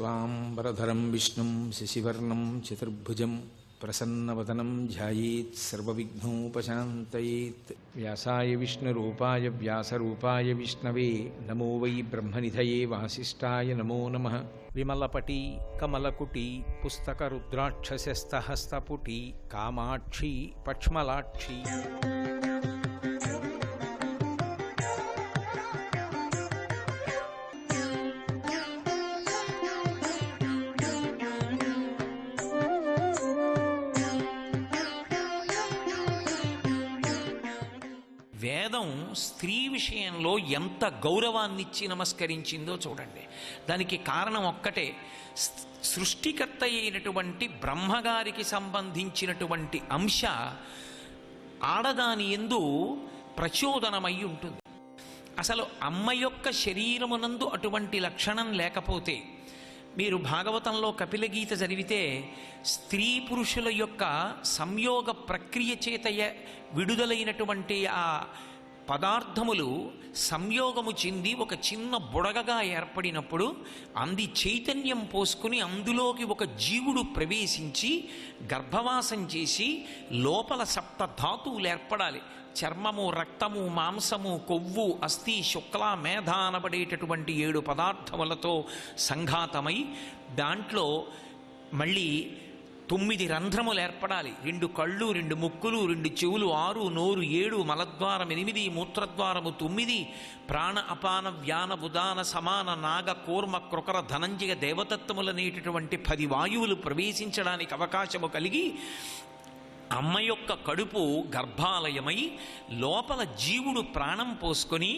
शुक्लांबरधरं विष्णुं शशिवर्णं चतुर्भुजं प्रसन्नवदनं ध्यायेत् सर्वविघ्नोपशान्तयेत्। व्यासाय विष्णुरूपाय व्यासरूपाय विष्णवे नमो वै ब्रह्मनिधये वासिष्ठाय नमो नमः। विमलपटी कमलकुटी पुस्तकरुद्राक्षस्यस्तहस्तपुटी कामाक्षी पक्ष्मलाक्षी వేదం స్త్రీ విషయంలో ఎంత గౌరవాన్నిచ్చి నమస్కరించిందో చూడండి. దానికి కారణం ఒక్కటే, సృష్టికర్త అయినటువంటి బ్రహ్మగారికి సంబంధించినటువంటి అంశ ఆడదాని యందు ప్రచోదనమై ఉంటుంది. అసలు అమ్మ యొక్క శరీరమునందు అటువంటి లక్షణం లేకపోతే, మీరు భాగవతంలో కపిలగీత చదివితే స్త్రీ పురుషుల యొక్క సంయోగ ప్రక్రియ చేత విడుదలైనటువంటి ఆ పదార్థములు సంయోగము చెంది ఒక చిన్న బుడగగా ఏర్పడినప్పుడు అంది చైతన్యం పోసుకుని అందులోకి ఒక జీవుడు ప్రవేశించి గర్భవాసం చేసి లోపల సప్త ధాతువులు ఏర్పడాలి. చర్మము, రక్తము, మాంసము, కొవ్వు, అస్థి, శుక్ల, మేధ అనబడేటటువంటి 7 పదార్థములతో సంఘాతమై దాంట్లో మళ్ళీ 9 రంధ్రములు ఏర్పడాలి. 2 కళ్ళు, 2 ముక్కులు, 2 చెవులు, 6 నోరు, 7 మలద్వారం, 8 మూత్రద్వారము, 9 ప్రాణ అపాన వ్యాన ఉదాన సమాన నాగ కూర్మ కృకర ధనంజయ దేవతత్వములనేటటువంటి 10 వాయువులు ప్రవేశించడానికి అవకాశము కలిగి అమ్మ యొక్క కడుపు గర్భాలయమై లోపల జీవుడు ప్రాణం పోసుకొని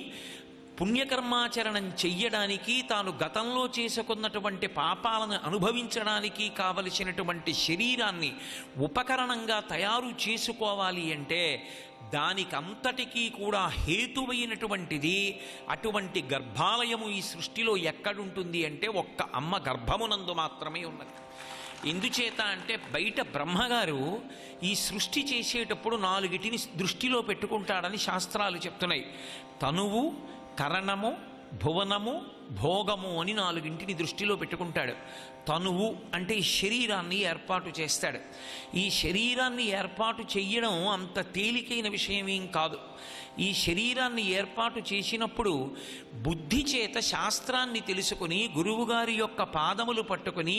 పుణ్యకర్మాచరణం చెయ్యడానికి, తాను గతంలో చేసుకున్నటువంటి పాపాలను అనుభవించడానికి కావలసినటువంటి శరీరాన్ని ఉపకరణంగా తయారు చేసుకోవాలి అంటే దానికంతటికీ కూడా హేతువైనటువంటిది అటువంటి గర్భాలయము ఈ సృష్టిలో ఎక్కడుంటుంది అంటే ఒక్క అమ్మ గర్భమునందు మాత్రమే ఉన్నది. ఎందుచేత అంటే బయట బ్రహ్మగారు ఈ సృష్టి చేసేటప్పుడు 4టిని దృష్టిలో పెట్టుకుంటాడని శాస్త్రాలు చెప్తున్నాయి. తనువు, కరణము, భువనము, భోగము అని 4టిని దృష్టిలో పెట్టుకుంటాడు. తనువు అంటే ఈ శరీరాన్ని ఏర్పాటు చేస్తాడు. ఈ శరీరాన్ని ఏర్పాటు చెయ్యడం అంత తేలికైన విషయమేం కాదు. ఈ శరీరాన్ని ఏర్పాటు చేసినప్పుడు బుద్ధి చేత శాస్త్రాన్ని తెలుసుకుని గురువుగారి యొక్క పాదములు పట్టుకుని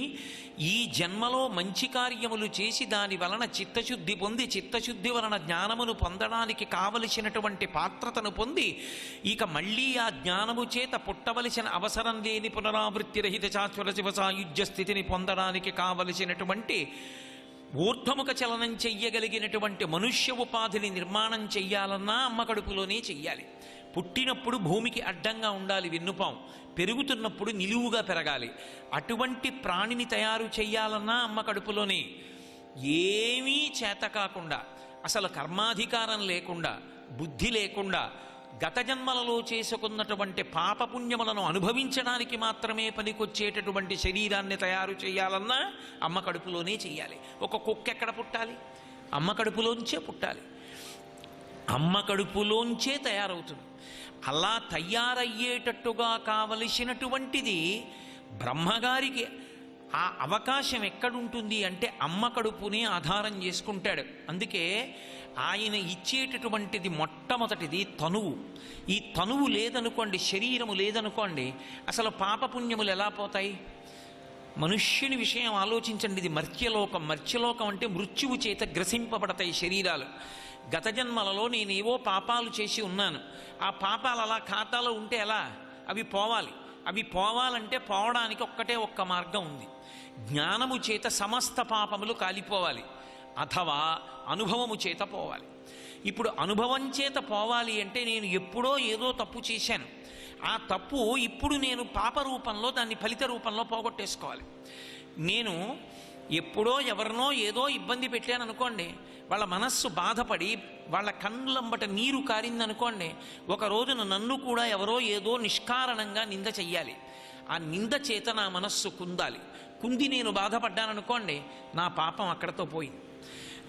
ఈ జన్మలో మంచి కార్యములు చేసి దాని వలన చిత్తశుద్ధి పొంది, చిత్తశుద్ధి వలన జ్ఞానమును పొందడానికి కావలసినటువంటి పాత్రతను పొంది ఇక మళ్ళీ ఆ జ్ఞానము చేత పుట్టవలసిన అవసరం లేని పునరావృత్తి రహిత శాశ్వత శివ సాయుధ్య స్థితిని పొందడానికి కావలసినటువంటి ఊర్ధ్వముఖ చలనం చెయ్యగలిగినటువంటి మనుష్య ఉపాధిని నిర్మాణం చెయ్యాలన్నా అమ్మ కడుపులోనే చెయ్యాలి. పుట్టినప్పుడు భూమికి అడ్డంగా ఉండాలి వెన్నుపాం, పెరుగుతున్నప్పుడు నిలువుగా పెరగాలి. అటువంటి ప్రాణిని తయారు చెయ్యాలన్నా అమ్మ కడుపులోనే. ఏమీ చేత కాకుండా, అసలు కర్మాధికారం లేకుండా, బుద్ధి లేకుండా, గత జన్మలలో చేసుకున్నటువంటి పాపపుణ్యములను అనుభవించడానికి మాత్రమే పనికొచ్చేటటువంటి శరీరాన్ని తయారు చేయాలన్నా అమ్మ కడుపులోనే చెయ్యాలి. ఒక కుక్క ఎక్కడ పుట్టాలి? అమ్మ కడుపులోంచే పుట్టాలి. అమ్మ కడుపులోంచే తయారవుతుంది. అలా తయారయ్యేటట్టుగా కావలసినటువంటిది బ్రహ్మగారికి ఆ అవకాశం ఎక్కడుంటుంది అంటే అమ్మ కడుపునే ఆధారం చేసుకుంటాడు. అందుకే ఆయన ఇచ్చేటటువంటిది మొట్టమొదటిది తనువు. ఈ తనువు లేదనుకోండి, శరీరము లేదనుకోండి, అసలు పాపపుణ్యములు ఎలా పోతాయి? మనుష్యుని విషయం ఆలోచించండి. ఇది మర్త్యలోకం. మర్త్యలోకం అంటే మృత్యువు చేత గ్రసింపబడతాయి శరీరాలు. గత జన్మలలో నేనేవో పాపాలు చేసి ఉన్నాను. ఆ పాపాలు అలా ఖాతాలో ఉంటే ఎలా? అవి పోవాలి. అవి పోవాలంటే పోవడానికి ఒక్క మార్గం ఉంది. జ్ఞానము చేత సమస్త పాపములు కాలిపోవాలి, అథవా అనుభవము చేత పోవాలి. ఇప్పుడు అనుభవం చేత పోవాలి అంటే నేను ఎప్పుడో ఏదో తప్పు చేశాను. ఆ తప్పు ఇప్పుడు నేను పాప రూపంలో దాన్ని ఫలిత రూపంలో పోగొట్టేసుకోవాలి. నేను ఎప్పుడో ఎవరినో ఏదో ఇబ్బంది పెట్టాను అనుకోండి, వాళ్ళ మనస్సు బాధపడి వాళ్ళ కన్నులంబట నీరు కారిందనుకోండి, ఒక రోజున నన్ను కూడా ఎవరో ఏదో నిష్కారణంగా నింద చెయ్యాలి. ఆ నింద చేత నా మనస్సు కుందాలి. కుంది నేను బాధపడ్డాననుకోండి, నా పాపం అక్కడతో పోయింది.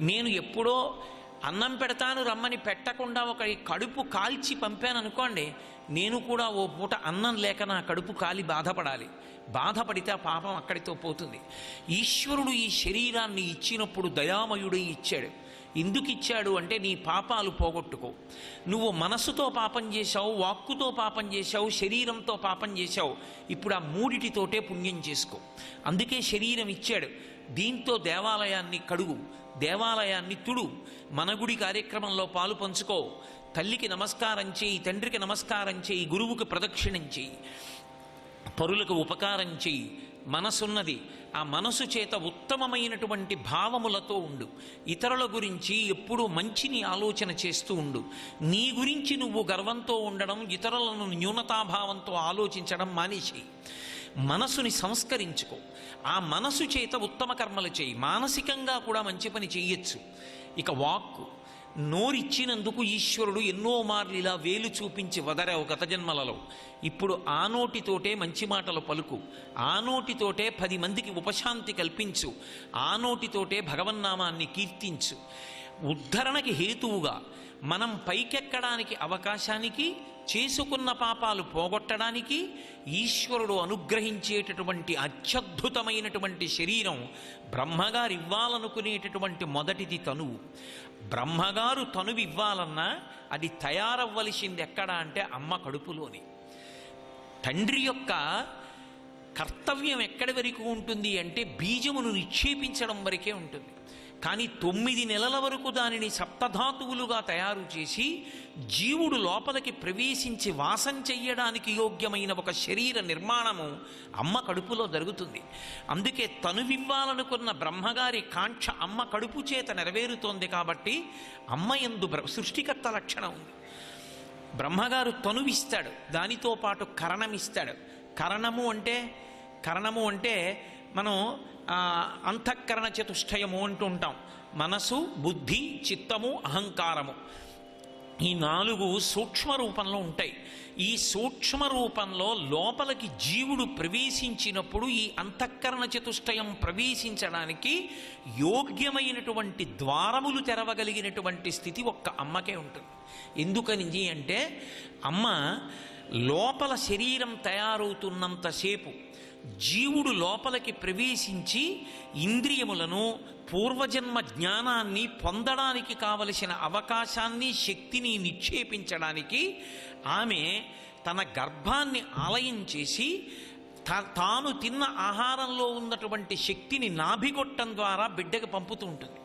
నేను ఎప్పుడో అన్నం పెడతాను రమ్మని పెట్టకుండా ఒక కడుపు కాల్చి పంపాను అనుకోండి, నేను కూడా ఓ పూట అన్నం లేక నా కడుపు కాలి బాధపడాలి. బాధపడితే ఆ పాపం అక్కడితో పోతుంది. ఈశ్వరుడు ఈ శరీరాన్ని ఇచ్చినప్పుడు దయామయుడే ఇచ్చాడు. ఎందుకు ఇచ్చాడు అంటే నీ పాపాలు పోగొట్టుకో. నువ్వు మనసుతో పాపం చేశావు, వాక్కుతో పాపం చేశావు, శరీరంతో పాపం చేశావు. ఇప్పుడు ఆ మూడిటితోటే పుణ్యం చేసుకో. అందుకే శరీరం ఇచ్చాడు. దీంతో దేవాలయాన్ని కడుగు, దేవాలయాన్ని తుడు, మన గుడి కార్యక్రమంలో పాలు పంచుకో, తల్లికి నమస్కారం చేయి, తండ్రికి నమస్కారం చేయి, గురువుకి ప్రదక్షిణం చేయి, పరులకు ఉపకారం చేయి. మనసున్నది, ఆ మనసు చేత ఉత్తమమైనటువంటి భావములతో ఉండు. ఇతరుల గురించి ఎప్పుడూ మంచిని ఆలోచన చేస్తూ ఉండు. నీ గురించి నువ్వు గర్వంతో ఉండడం, ఇతరులను న్యూనతాభావంతో ఆలోచించడం మానేసి మనసుని సంస్కరించుకో. ఆ మనసు చేత ఉత్తమ కర్మలు చేయి. మానసికంగా కూడా మంచి పని చెయ్యొచ్చు. ఇక వాక్కు, నోరిచ్చినందుకు ఈశ్వరుడు ఎన్నో మార్లు ఇలా వేలు చూపించి వదరావు గత జన్మలలో. ఇప్పుడు ఆ నోటితోటే మంచి మాటలు పలుకు, ఆ నోటితోటే 10 మందికి ఉపశాంతి కల్పించు, ఆ నోటితోటే భగవన్నామాన్ని కీర్తించు. ఉద్ధరణకి హేతువుగా మనం పైకెక్కడానికి అవకాశానికి, చేసుకున్న పాపాలు పోగొట్టడానికి ఈశ్వరుడు అనుగ్రహించేటటువంటి అత్యద్భుతమైనటువంటి శరీరం బ్రహ్మగారు ఇవ్వాలనుకునేటటువంటి మొదటిది తనువు. బ్రహ్మగారు తనువు ఇవ్వాలన్నా అది తయారవ్వలసింది ఎక్కడ అంటే అమ్మ కడుపులోని. తండ్రి యొక్క కర్తవ్యం ఎక్కడి వరకు ఉంటుంది అంటే బీజమును నిక్షేపించడం వరకే ఉంటుంది. కానీ 9 నెలల వరకు దానిని సప్తధాతువులుగా తయారు చేసి జీవుడు లోపలికి ప్రవేశించి వాసం చెయ్యడానికి యోగ్యమైన ఒక శరీర నిర్మాణము అమ్మ కడుపులో జరుగుతుంది. అందుకే తనువివ్వాలనుకున్న బ్రహ్మగారి కాంక్ష అమ్మ కడుపు చేత నెరవేరుతోంది. కాబట్టి అమ్మ యందు సృష్టికర్త లక్షణం ఉంది. బ్రహ్మగారు తనువిస్తాడు, దానితో పాటు కరణమిస్తాడు. కరణము అంటే మనం అంతఃకరణ చతుష్టయము అంటూ ఉంటాం. మనసు, బుద్ధి, చిత్తము, అహంకారము. ఈ 4 సూక్ష్మ రూపంలో ఉంటాయి. ఈ సూక్ష్మ రూపంలో లోపలికి జీవుడు ప్రవేశించినప్పుడు ఈ అంతఃకరణ చతుష్టయం ప్రవేశించడానికి యోగ్యమైనటువంటి ద్వారములు తెరవగలిగినటువంటి స్థితి ఒక్క అమ్మకే ఉంటుంది. ఎందుకని అంటే అమ్మ లోపల శరీరం తయారవుతున్నంతసేపు జీవుడు లోపలికి ప్రవేశించి ఇంద్రియములను, పూర్వజన్మ జ్ఞానాన్ని పొందడానికి కావలసిన అవకాశాన్ని, శక్తిని నిక్షేపించడానికి ఆమె తన గర్భాన్ని ఆలయం చేసి తాను తిన్న ఆహారంలో ఉన్నటువంటి శక్తిని నాభిగొట్టం ద్వారా బిడ్డకు పంపుతూ ఉంటుంది.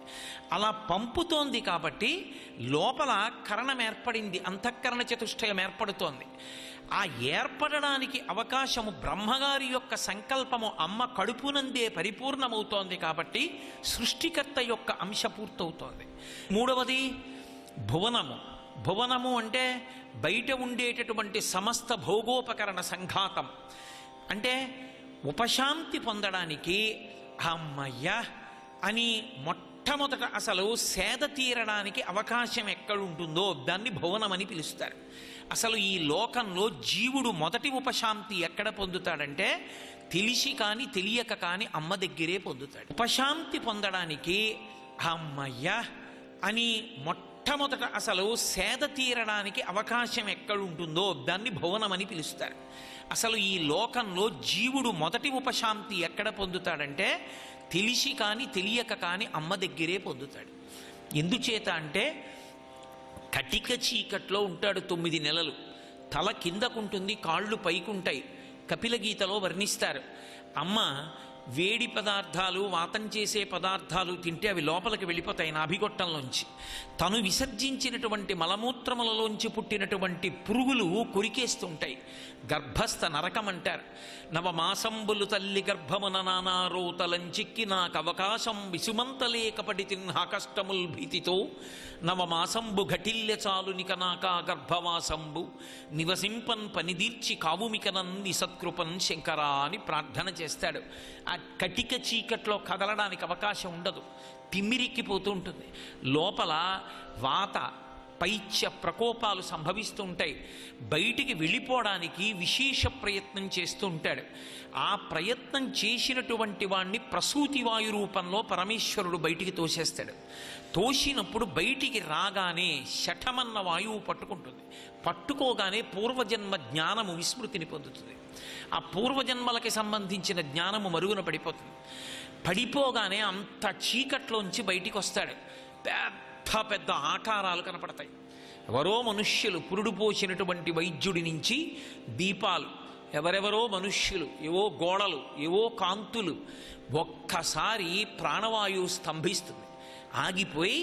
అలా పంపుతోంది కాబట్టి లోపల కరణం ఏర్పడింది, అంతఃకరణ చతుష్టయం ఏర్పడుతోంది. ఆ ఏర్పడడానికి అవకాశము బ్రహ్మగారి యొక్క సంకల్పము అమ్మ కడుపునందే పరిపూర్ణమవుతోంది. కాబట్టి సృష్టికర్త యొక్క అంశ పూర్తవుతోంది. 3వది భువనము. భువనము అంటే బయట ఉండేటటువంటి సమస్త భోగోపకరణ సంఘాతం. అంటే ఉపశాంతి పొందడానికి అమ్మయ్య అని మొట్టమొదట అసలు సేద తీరడానికి అవకాశం ఎక్కడుంటుందో దాన్ని భువనమని పిలుస్తారు. అసలు ఈ లోకంలో జీవుడు మొదటి ఉపశాంతి ఎక్కడ పొందుతాడంటే తెలిసి కానీ తెలియక కానీ అమ్మ దగ్గరే పొందుతాడు. ఉపశాంతి పొందడానికి అమ్మయ్య అని మొట్టమొదట అసలు సేద తీరడానికి అవకాశం ఎక్కడుంటుందో దాన్ని భువనమని పిలుస్తారు. అసలు ఈ లోకంలో జీవుడు మొదటి ఉపశాంతి ఎక్కడ పొందుతాడంటే తెలిసి కానీ తెలియక కానీ అమ్మ దగ్గరే పొందుతాడు. ఎందుచేత అంటే కటిక చీకట్లో ఉంటాడు 9 నెలలు. తల కిందకుంటుంది, కాళ్ళు పైకుంటాయి. కపిలగీతలో వర్ణిస్తారు. అమ్మ వేడి పదార్థాలు, వాతం చేసే పదార్థాలు తింటే అవి లోపలికి వెళ్ళిపోతాయి నాభిగొట్టంలోంచి. తను విసర్జించినటువంటి మలమూత్రములలోంచి పుట్టినటువంటి పురుగులు కొరికేస్తుంటాయి. గర్భస్థ నరకం అంటారు. నవమాసంబులు తల్లి గర్భమున నానారోతలంచిక్కి నాకు అవకాశం విసుమంతలేకపడి తిన్నా కష్టముల్ భీతితో నవమాసంబు ఘటిల్య చాలునిక నాకా గర్భవాసంబు నివసింపన్ పనిదీర్చి కావుమికనన్ నిసత్కృపన్ శంకరా అని ప్రార్థన చేస్తాడు. ఆ కటిక చీకట్లో కదలడానికి అవకాశం ఉండదు, తిమ్మిరిక్కిపోతూ ఉంటుంది. లోపల వాత, పైత్య ప్రకోపాలు సంభవిస్తూ ఉంటాయి. బయటికి వెళ్ళిపోవడానికి విశేష ప్రయత్నం చేస్తూ ఉంటాడు. ఆ ప్రయత్నం చేసినటువంటి వాణ్ణి ప్రసూతి వాయు రూపంలో పరమేశ్వరుడు బయటికి తోసేస్తాడు. తోసినప్పుడు బయటికి రాగానే శఠమన్న వాయువు పట్టుకుంటుంది. పట్టుకోగానే పూర్వజన్మ జ్ఞానము విస్మృతిని పొందుతుంది. ఆ పూర్వజన్మలకి సంబంధించిన జ్ఞానము మరుగున పడిపోతుంది. పడిపోగానే అంత చీకట్లోంచి బయటికి వస్తాడు. పెద్ద పెద్ద ఆకారాలు కనపడతాయి. ఎవరో మనుష్యులు, పురుడు పోసినటువంటి వైద్యుడి నుంచి దీపాలు, ఎవరెవరో మనుష్యులు, ఏవో గోడలు, ఏవో కాంతులు. ఒక్కసారి ప్రాణవాయువు స్తంభిస్తుంది. ఆగిపోయి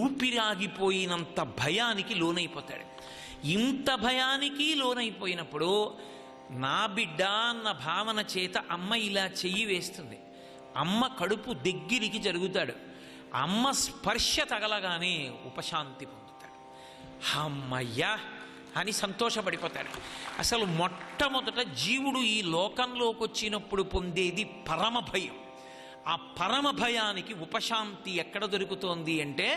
ఊపిరి ఆగిపోయినంత భయానికి లోనైపోతాడు. ఇంత భయానికి లోనైపోయినప్పుడు నా బిడ్డ అన్న భావన చేత అమ్మ ఇలా చెయ్యి వేస్తుంది. అమ్మ కడుపు దగ్గరికి జరుగుతాడు. అమ్మ స్పర్శ తగలగానే ఉపశాంతి పొందుతాడు. అమ్మయ్యా అని సంతోషపడిపోతాడు. అసలు మొట్టమొదట జీవుడు ఈ లోకంలోకి వచ్చినప్పుడు పొందేది పరమ భయం. ఆ పరమ భయానికి ఉపశాంతి ఎక్కడ దొరుకుతోంది అంటే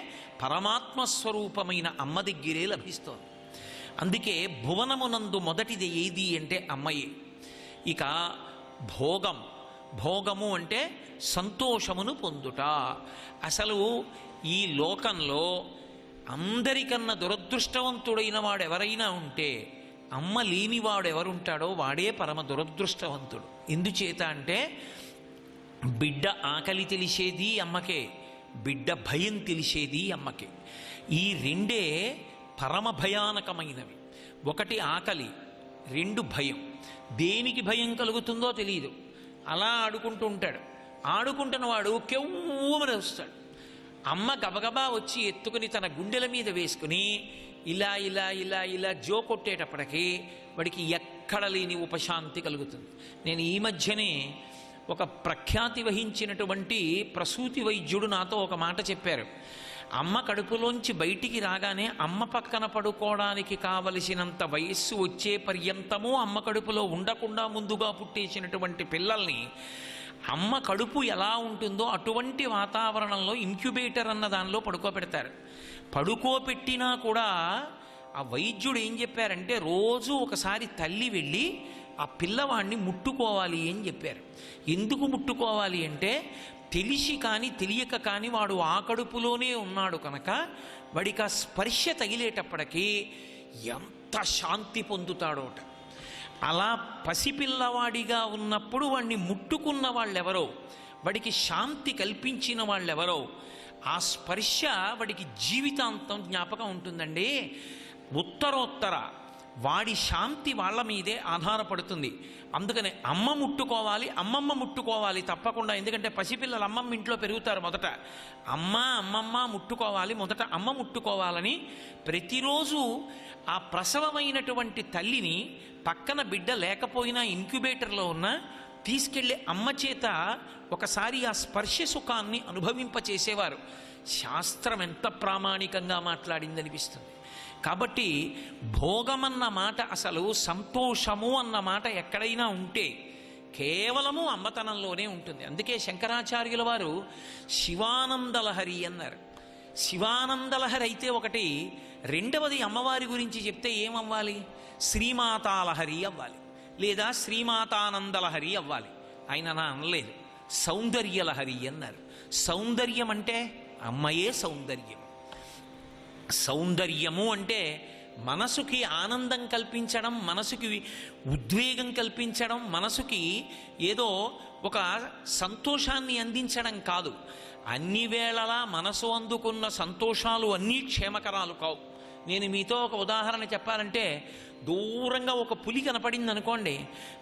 పరమాత్మ స్వరూపమైన అమ్మ దగ్గరే లభిస్తోంది. అందుకే భువనమునందు మొదటిది ఏది అంటే అమ్మయే. ఇక భోగం, భోగము అంటే సంతోషమును పొందుట. అసలు ఈ లోకంలో అందరికన్నా దురదృష్టవంతుడైన వాడు ఎవరైనా ఉంటే అమ్మ లేనివాడు ఎవరుంటాడో వాడే పరమ దురదృష్టవంతుడు. ఎందుచేత అంటే బిడ్డ ఆకలి తెలిసేది అమ్మకే, బిడ్డ భయం తెలిసేది అమ్మకే. ఈ రెండే పరమ భయానకమైనవి. ఒకటి ఆకలి, రెండు భయం. దేనికి భయం కలుగుతుందో తెలియదు. అలా ఆడుకుంటూ ఉంటాడు. ఆడుకుంటున్న వాడు కెవ్వుమని వస్తాడు. అమ్మ గబగబా వచ్చి ఎత్తుకుని తన గుండెల మీద వేసుకుని ఇలా ఇలా ఇలా ఇలా జో కొట్టేటప్పటికీ వాడికి ఎక్కడ లేని ఉపశాంతి కలుగుతుంది. నేను ఈ మధ్యనే ఒక ప్రఖ్యాతి వహించినటువంటి ప్రసూతి వైద్యుడు నాతో ఒక మాట చెప్పారు. అమ్మ కడుపులోంచి బయటికి రాగానే అమ్మ పక్కన పడుకోవడానికి కావలసినంత వయస్సు వచ్చే పర్యంతము అమ్మ కడుపులో ఉండకుండా ముందుగా పుట్టేసినటువంటి పిల్లల్ని అమ్మ కడుపు ఎలా ఉంటుందో అటువంటి వాతావరణంలో ఇంక్యుబేటర్ అన్న దానిలో పడుకోబెడతారు. పడుకోబెట్టినా కూడా ఆ వైద్యుడు ఏం చెప్పారంటే రోజు ఒకసారి తల్లి వెళ్ళి ఆ పిల్లవాడిని ముట్టుకోవాలి అని చెప్పారు. ఎందుకు ముట్టుకోవాలి అంటే తెలిసి కానీ తెలియక కానీ వాడు ఆ కడుపులోనే ఉన్నాడు కనుక వాడికి ఆ స్పర్శ తగిలేటప్పటికీ ఎంత శాంతి పొందుతాడోట. అలా పసిపిల్లవాడిగా ఉన్నప్పుడు వాడిని ముట్టుకున్న వాళ్ళెవరో, వాడికి శాంతి కల్పించిన వాళ్ళెవరో, ఆ స్పర్శ వాడికి జీవితాంతం జ్ఞాపకం ఉంటుందండి. ఉత్తరోత్తర వాడి శాంతి వాళ్ళ మీదే ఆధారపడుతుంది. అందుకనే అమ్మ ముట్టుకోవాలి, అమ్మమ్మ ముట్టుకోవాలి తప్పకుండా. ఎందుకంటే పసిపిల్లలు అమ్మమ్మ ఇంట్లో పెరుగుతారు. మొదట అమ్మమ్మ ముట్టుకోవాలి, మొదట అమ్మ ముట్టుకోవాలని ప్రతిరోజు ఆ ప్రసవమైనటువంటి తల్లిని పక్కన బిడ్డ లేకపోయినా ఇంక్యుబేటర్లో ఉన్న తీసుకెళ్ళి అమ్మ చేత ఒకసారి ఆ స్పర్శ సుఖాన్ని అనుభవింపచేసేవారు. శాస్త్రం ఎంత ప్రామాణికంగా మాట్లాడిందనిపిస్తుంది. కాబట్టి భోగమన్న మాట, అసలు సంతోషము అన్న మాట ఎక్కడైనా ఉంటే కేవలము అమ్మతనంలోనే ఉంటుంది. అందుకే శంకరాచార్యుల వారు శివానందలహరి అన్నారు. శివానందలహరి అయితే ఒకటి, రెండవది అమ్మవారి గురించి చెప్తే ఏమవ్వాలి? శ్రీమాతాలహరి అవ్వాలి, లేదా శ్రీమాతానందలహరి అవ్వాలి. ఆయన నా అనలేదు, సౌందర్యలహరి అన్నారు. సౌందర్యం అంటే అమ్మయే సౌందర్యం. సౌందర్యము అంటే మనసుకి ఆనందం కల్పించడం, మనసుకి ఉద్వేగం కల్పించడం, మనసుకి ఏదో ఒక సంతోషాన్ని అందించడం కాదు. అన్ని వేళలా మనసు అందుకున్న సంతోషాలు అన్నీ క్షేమకరాలు కావు. నేను మీతో ఒక ఉదాహరణ చెప్పాలంటే, దూరంగా ఒక పులి కనపడింది అనుకోండి,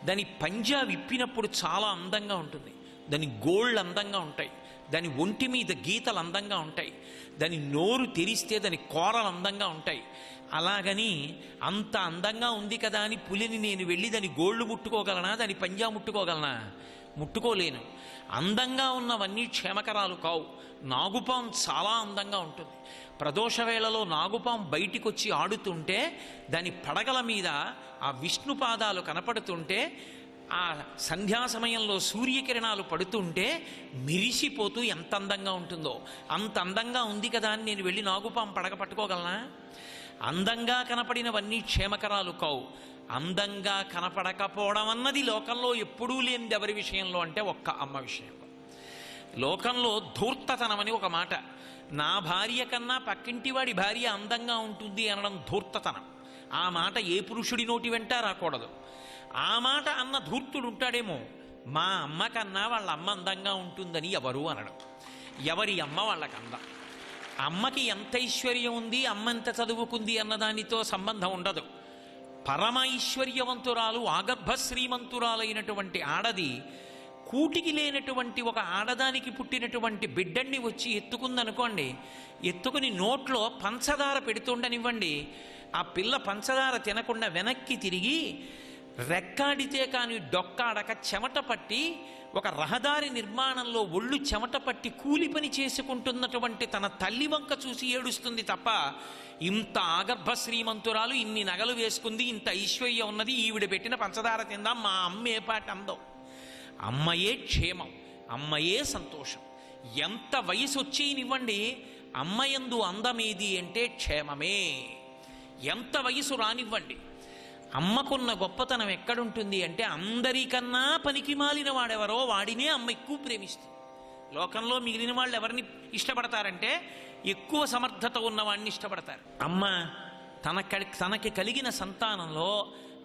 దాని పంజా విప్పినప్పుడు చాలా అందంగా ఉంటుంది, దాని గోళ్ళు అందంగా ఉంటాయి, దాని ఒంటి మీద గీతలు అందంగా ఉంటాయి, దాని నోరు తెరిస్తే దాని కోరలు అందంగా ఉంటాయి. అలాగని అంత అందంగా ఉంది కదా అని పులిని నేను వెళ్ళి దాని గోళ్ళు ముట్టుకోగలనా, దాని పంజా ముట్టుకోగలనా? ముట్టుకోలేను. అందంగా ఉన్నవన్నీ క్షేమకరాలు కావు. నాగుపాం చాలా అందంగా ఉంటుంది. ప్రదోష వేళలో నాగుపాం బయటికి వచ్చి ఆడుతుంటే దాని పడగల మీద ఆ విష్ణు పాదాలు కనపడుతుంటే ఆ సంధ్యా సమయంలో సూర్యకిరణాలు పడుతుంటే మిరిసిపోతూ ఎంత అందంగా ఉంటుందో, అంత అందంగా ఉంది కదా అని నేను వెళ్ళి నాగుపాము పడగ పట్టుకోగలనా? అందంగా కనపడినవన్నీ క్షేమకరాలు కావు. అందంగా కనపడకపోవడం అన్నది లోకంలో ఎప్పుడూ లేనిది ఎవరి విషయంలో అంటే ఒక్క అమ్మ విషయంలో. లోకంలో ధూర్తతనమని ఒక మాట. నా భార్య కన్నా పక్కింటి వాడి భార్య అందంగా ఉంటుంది అనడం ధూర్తతనం. ఆ మాట ఏ పురుషుడి నోటి వెంట రాకూడదు. ఆ మాట అన్న ధూర్తుడు ఉంటాడేమో, మా అమ్మ కన్నా వాళ్ళ అమ్మ అందంగా ఉంటుందని ఎవరు అనడం. ఎవరి అమ్మ వాళ్ళకి అందం. అమ్మకి ఎంత ఐశ్వర్యం ఉంది, అమ్మ ఎంత చదువుకుంది అన్నదానితో సంబంధం ఉండదు. పరమ ఐశ్వర్యవంతురాలు, ఆగర్భ శ్రీమంతురాలైనటువంటి ఆడది కూటికి లేనటువంటి ఒక ఆడదానికి పుట్టినటువంటి బిడ్డన్ని వచ్చి ఎత్తుకుందనుకోండి, ఎత్తుకుని నోట్లో పంచదార పెడుతుండనివ్వండి, ఆ పిల్ల పంచదార తినకుండా వెనక్కి తిరిగి రెక్కాడితే కానీ డొక్కాడక చెమట పట్టి ఒక రహదారి నిర్మాణంలో ఒళ్ళు చెమట పట్టి కూలి పని చేసుకుంటున్నటువంటి తన తల్లి వంక చూసి ఏడుస్తుంది తప్ప, ఇంత ఆగర్భ శ్రీమంతురాలు, ఇన్ని నగలు వేసుకుంది, ఇంత ఐశ్వర్యం ఉన్నది, ఈవిడ పెట్టిన పంచదార తిందాం మా అమ్మ ఏ పాట అందో. అమ్మయే క్షేమం, అమ్మయే సంతోషం. ఎంత వయసు వచ్చేనివ్వండి, అమ్మయందు అందమేది అంటే క్షేమమే. ఎంత వయసు రానివ్వండి, అమ్మకున్న గొప్పతనం ఎక్కడుంటుంది అంటే అందరికన్నా పనికి మాలిన వాడెవరో వాడినే అమ్మ ఎక్కువ ప్రేమిస్తుంది. లోకంలో మిగిలిన వాళ్ళు ఎవరిని ఇష్టపడతారంటే ఎక్కువ సమర్థత ఉన్నవాడిని ఇష్టపడతారు. అమ్మ తనకి కలిగిన సంతానంలో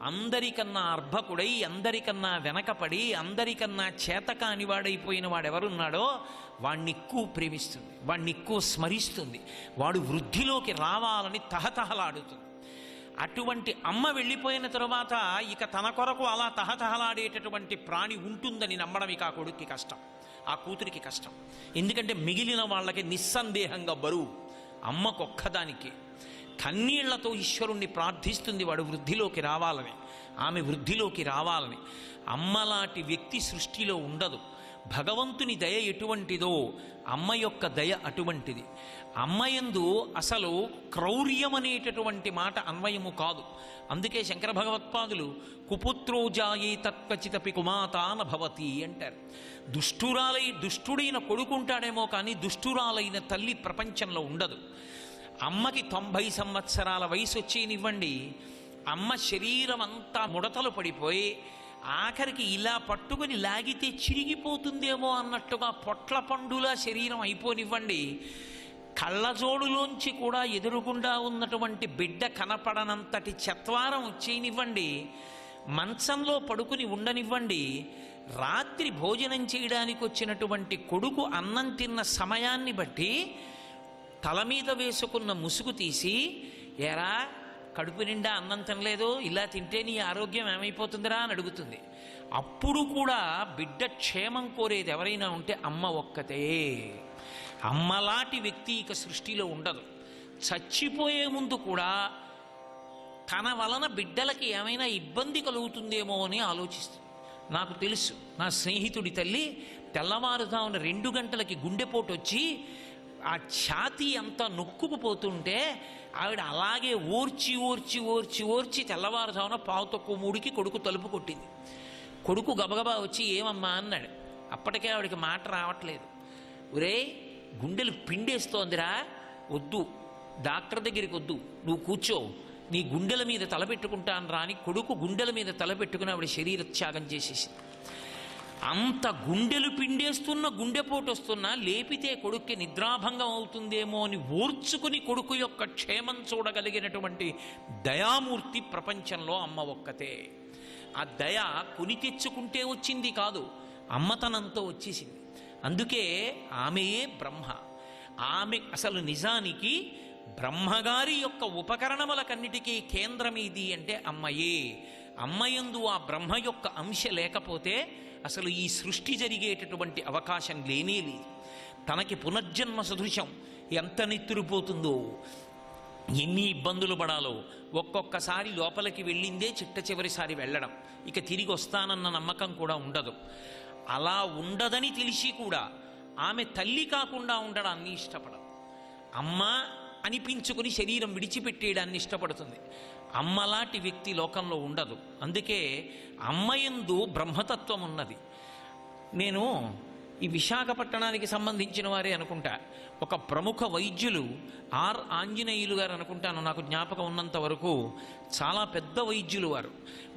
అందరికన్నా అర్భకుడై, అందరికన్నా వెనకపడి, అందరికన్నా చేతకాని వాడైపోయిన వాడెవరున్నాడో వాణ్ణి ఎక్కువ ప్రేమిస్తుంది, వాణ్ణి ఎక్కువ స్మరిస్తుంది, వాడు వృద్ధిలోకి రావాలని తహతహలాడుతుంది. అటువంటి అమ్మ వెళ్ళిపోయిన తరువాత ఇక తన కొరకు అలా తహతహలాడేటటువంటి ప్రాణి ఉంటుందని నమ్మడం ఇక ఆ కొడుక్కి కష్టం, ఆ కూతురికి కష్టం. ఎందుకంటే మిగిలిన వాళ్ళకి నిస్సందేహంగా బరువు, అమ్మకొక్కదానికి. కన్నీళ్లతో ఈశ్వరుణ్ణి ప్రార్థిస్తుంది వాడు వృద్ధిలోకి రావాలని, ఆమె వృద్ధిలోకి రావాలని. అమ్మలాంటి వ్యక్తి సృష్టిలో ఉండదు. భగవంతుని దయ ఎటువంటిదో అమ్మ యొక్క దయ అటువంటిది. అమ్మయందు అసలు క్రౌర్యం అనేటటువంటి మాట అన్వయము కాదు. అందుకే శంకర భగవత్పాదులు కుపుత్రో జాయే తత్వచితపి కుమాతాన భవతి అంటారు. దుష్టుడైన కొడుకుంటాడేమో కానీ దుష్టురాలైన తల్లి ప్రపంచంలో ఉండదు. అమ్మకి 90 సంవత్సరాల వయసు వచ్చేనివ్వండి, అమ్మ శరీరం అంతా ముడతలు పడిపోయి ఆఖరికి ఇలా పట్టుకుని లాగితే చిరిగిపోతుందేమో అన్నట్టుగా పొట్ల పండులా శరీరం అయిపోనివ్వండి, కళ్ళజోడులోంచి కూడా ఎదురుగుండా ఉన్నటువంటి బిడ్డ కనపడనంతటి చత్వారం వచ్చేనివ్వండి, మంచంలో పడుకుని ఉండనివ్వండి, రాత్రి భోజనం చేయడానికి వచ్చినటువంటి కొడుకు అన్నం తిన్న సమయాన్ని బట్టి తల మీద వేసుకున్న ముసుగు తీసి, ఎరా కడుపు నిండా అన్నం తినలేదు, ఇలా తింటే నీ ఆరోగ్యం ఏమైపోతుందిరా అని అడుగుతుంది. అప్పుడు కూడా బిడ్డ క్షేమం కోరేది ఎవరైనా ఉంటే అమ్మ ఒక్కతే. అమ్మలాంటి వ్యక్తి ఇక సృష్టిలో ఉండదు. చచ్చిపోయే ముందు కూడా తన వలన బిడ్డలకి ఏమైనా ఇబ్బంది కలుగుతుందేమో అని ఆలోచిస్తుంది. నాకు తెలుసు, నా స్నేహితుడి తల్లి తెల్లవారుజామున 2 గంటలకి గుండెపోటు వచ్చి ఆ ఛాతీ అంతా నొక్కుకుపోతుంటే ఆవిడ అలాగే ఓర్చి ఓర్చి ఓర్చి ఓర్చి తెల్లవారుజామున 2:45కి కొడుకు తలుపు కొట్టింది. కొడుకు గబగబా వచ్చి ఏమమ్మా అన్నాడు. అప్పటికే ఆవిడకి మాట రావట్లేదు. ఒరే గుండెలు పిండేస్తోందిరా, వద్దు డాక్టర్ దగ్గరికి వద్దు, నువ్వు కూర్చో, నీ గుండెల మీద తలపెట్టుకుంటాను రా అని కొడుకు గుండెల మీద తలపెట్టుకుని ఆవిడ శరీర త్యాగం చేసేసింది. అంత గుండెలు పిండేస్తున్న, గుండెపోటు వస్తున్నా లేపితే కొడుక్కి నిద్రాభంగం అవుతుందేమో అని ఓర్చుకుని కొడుకు యొక్క క్షేమం చూడగలిగినటువంటి దయామూర్తి ప్రపంచంలో అమ్మ ఒక్కతే. ఆ దయ కొని తెచ్చుకుంటే వచ్చింది కాదు, అమ్మతనంతో వచ్చేసింది. అందుకే ఆమెయే బ్రహ్మ. ఆమె అసలు నిజానికి బ్రహ్మగారి యొక్క ఉపకరణములకన్నిటికీ కేంద్రం ఏది అంటే అమ్మయే. అమ్మయందు ఆ బ్రహ్మ యొక్క అంశ లేకపోతే అసలు ఈ సృష్టి జరిగేటటువంటి అవకాశం లేనే లేదు. తనకి పునర్జన్మ సదృశం ఎంత నెత్తురుపోతుందో, ఎన్ని ఇబ్బందులు పడాలో. ఒక్కొక్కసారి లోపలికి వెళ్ళిందే చిట్ట చివరిసారి వెళ్ళడం, ఇక తిరిగి వస్తానన్న నమ్మకం కూడా ఉండదు. అలా ఉండదని తెలిసి కూడా ఆమె తల్లి కాకుండా ఉండడాన్ని ఇష్టపడదు. అమ్మ అనిపించుకుని శరీరం విడిచిపెట్టేయడాన్ని ఇష్టపడుతుంది. అమ్మలాంటి వ్యక్తి లోకంలో ఉండదు. అందుకే అమ్మయందు బ్రహ్మతత్వం ఉన్నది. నేను ఈ విశాఖపట్టణానికి సంబంధించిన వారే అనుకుంటా, ఒక ప్రముఖ వైద్యులు ఆర్ ఆంజనేయులు గారు అనుకుంటాను, నాకు జ్ఞాపకం ఉన్నంత వరకు చాలా పెద్ద వైద్యులు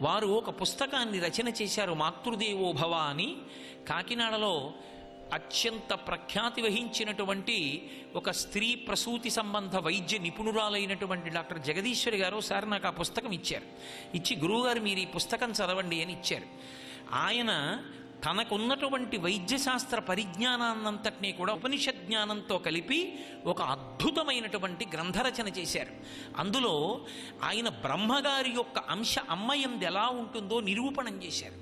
వారు ఒక పుస్తకాన్ని రచన చేశారు, మాతృదేవో భవ అని. కాకినాడలో అత్యంత ప్రఖ్యాతి వహించినటువంటి ఒక స్త్రీ ప్రసూతి సంబంధ వైద్య నిపుణురాలైనటువంటి డాక్టర్ జగదీశ్వరి గారు ఒకసారి నాకు ఆ పుస్తకం ఇచ్చారు. ఇచ్చి, గురువుగారు మీరు ఈ పుస్తకం చదవండి అని ఇచ్చారు. ఆయన తనకున్నటువంటి వైద్యశాస్త్ర పరిజ్ఞానాన్నంతటినీ కూడా ఉపనిషత్ జ్ఞానంతో కలిపి ఒక అద్భుతమైనటువంటి గ్రంథరచన చేశారు. అందులో ఆయన బ్రహ్మగారి యొక్క అంశ అమ్మయందు ఎలా ఉంటుందో నిరూపణం చేశారు.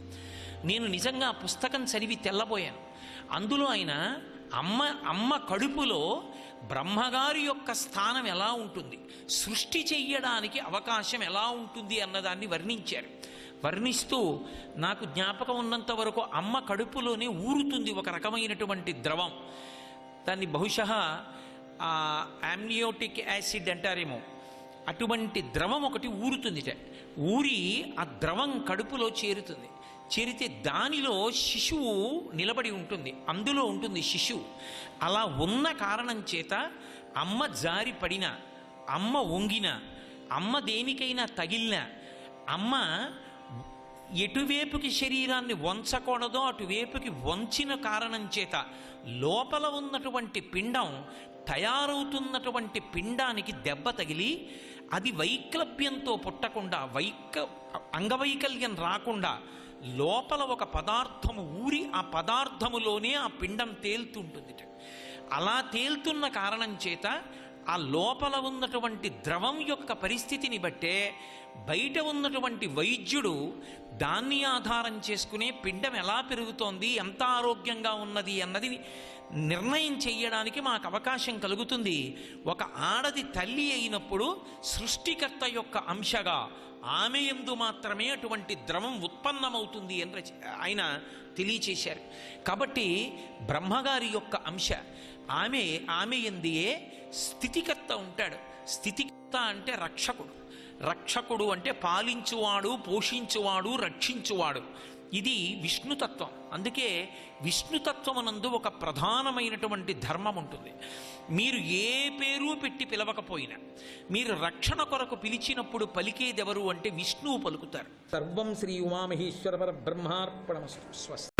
నేను నిజంగా ఆ పుస్తకం చదివి తెల్లబోయాను. అందులో ఆయన అమ్మ కడుపులో బ్రహ్మగారి యొక్క స్థానం ఎలా ఉంటుంది, సృష్టి చెయ్యడానికి అవకాశం ఎలా ఉంటుంది అన్నదాన్ని వర్ణించారు. వర్ణిస్తూ నాకు జ్ఞాపకం ఉన్నంత వరకు అమ్మ కడుపులోనే ఊరుతుంది ఒక రకమైనటువంటి ద్రవం. దాన్ని బహుశः యామ్నియోటిక్ యాసిడ్ అంటారేమో, అటువంటి ద్రవం ఒకటి ఊరుతుంది. ఊరి ఆ ద్రవం కడుపులో చేరుతుంది. చేరితే దానిలో శిశువు నిలబడి ఉంటుంది, అందులో ఉంటుంది శిశువు. అలా ఉన్న కారణం చేత అమ్మ జారి పడిన, అమ్మ వంగిన, అమ్మ దేనికైనా తగిలిన, అమ్మ ఎటువైపుకి శరీరాన్ని వంచకూడదో అటువైపుకి వంచిన కారణం చేత లోపల ఉన్నటువంటి పిండం తయారవుతున్నటువంటి పిండానికి దెబ్బ తగిలి అది వైక్లభ్యంతో పుట్టకుండా, అంగవైకల్యం రాకుండా లోపల ఒక పదార్థము ఊరి ఆ పదార్థములోనే ఆ పిండం తేలుతుంటుంది. అలా తేలుతున్న కారణం చేత ఆ లోపల ఉన్నటువంటి ద్రవం యొక్క పరిస్థితిని బట్టే బయట ఉన్నటువంటి వైద్యుడు దాన్ని ఆధారం చేసుకునే పిండం ఎలా పెరుగుతోంది, ఎంత ఆరోగ్యంగా ఉన్నది అన్నది నిర్ణయం చేయడానికి మాకు అవకాశం కలుగుతుంది. ఒక ఆడది తల్లి అయినప్పుడు సృష్టికర్త యొక్క అంశగా ఆమె యందు మాత్రమే అటువంటి ద్రవం ఉత్పన్నమవుతుంది అని ఆయన తెలియచేశారు. కాబట్టి బ్రహ్మగారి యొక్క అంశ ఆమె యందియే స్థితికర్త ఉంటాడు. స్థితికర్త అంటే రక్షకుడు. రక్షకుడు అంటే పాలించువాడు, పోషించువాడు, రక్షించువాడు. ఇది విష్ణుతత్వం. అందుకే విష్ణుతత్వమునందు ఒక ప్రధానమైనటువంటి ధర్మం ఉంటుంది. మీరు ఏ పేరు పెట్టి పిలవకపోయినా, మీరు రక్షణ కొరకు పిలిచినప్పుడు పలికేదెవరు అంటే విష్ణువు పలుకుతారు. సర్వం శ్రీ ఉమామహేశ్వర పరబ్రహ్మార్పణమస్తు. స్వస్తి.